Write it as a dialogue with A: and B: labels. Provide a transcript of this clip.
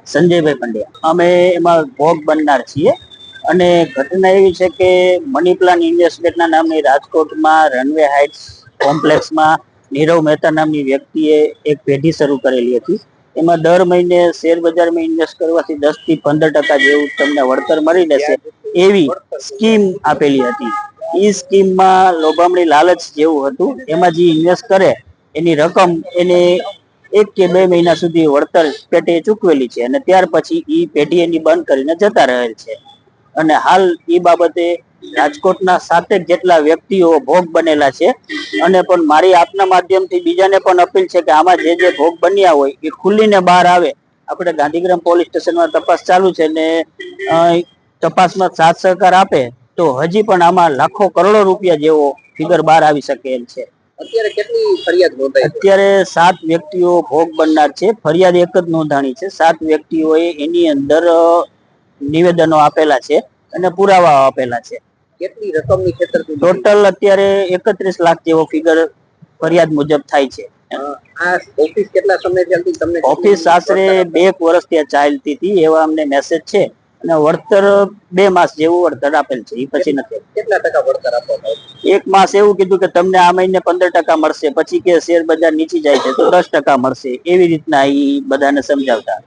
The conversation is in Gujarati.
A: સંજયભાઈ પંડ્યા. અમે એમાં ભોગ બનનાર છીએ અને ઘટના એવી છે કે મની પ્લાન ઇન્વેસ્ટમેન્ટના નામની રાજકોટમાં રનવે હાઇટ્સ કોમ્પ્લેક્સમાં નીરવ મહેતા નામની વ્યક્તિએ એક પેઢી શરૂ કરેલી હતી. એમાં દર મહિને શેર બજારમાં ઇન્વેસ્ટ કરવાથી 10% થી 15% જેવું તમને વળતર મળી રહેશે એવી સ્કીમ આપેલી હતી. એ સ્કીમમાં લોભામણી લાલચ જેવું હતું. એમાં જે ઇન્વેસ્ટ કરે એની રકમ એને 1 કે 2 મહિના સુધી વળતર પેટે ચૂકવેલી છે અને ત્યાર પછી એ પેઢી એની બંધ કરીને જતા રહેલ છે. અને હાલ એ બાબતે રાજકોટના 7 જેટલા વ્યક્તિઓ ભોગ બનેલા છે. અને પણ મારી આપના માધ્યમથી બીજાને પણ અપીલ છે કે આમાં જે ભોગ બન્યા હોય એ ખુલીને બહાર આવે. આપણે ગાંધીગ્રામ પોલીસ સ્ટેશનમાં તપાસ ચાલુ છે ને તપાસમાં સાથ સહકાર આપે તો હજી પણ આમાં લાખો કરોડો રૂપિયા જેવો ફિગર બહાર આવી શકે એમ છે.
B: અત્યારે કેટલી ફરિયાદ નોંધાઈ?
A: અત્યારે 7 વ્યક્તિઓ ભોગ બનનાર છે. ફરિયાદ એક જ નોંધાણી છે. 7 વ્યક્તિઓએ એની અંદર નિવેદનો આપેલા છે અને પુરાવા આપેલા છે.
B: કેટલી રકમની છેતરપિંડી?
A: ટોટલ અત્યારે 31 લાખ જેવો ફિગર ફરિયાદ મુજબ થાય છે.
B: આ ઓફિસ કેટલા સમયથી હતી તમને?
A: ઓફિસ આશરે 2 વર્ષ ત્યાં ચાલતી હતી એવા અમને મેસેજ છે અને વળતર 2 માસ જેવું વળતર આપેલ છે. એ પછી નથી.
B: કેટલા ટકા વળતર આપવામાં?
A: 1 માસ એવું કીધું કે તમને આ મહિને 15% મળશે, પછી કે શેર બજાર નીચી જાય છે તો 10% મળશે. એવી રીતના એ બધાને સમજાવતા.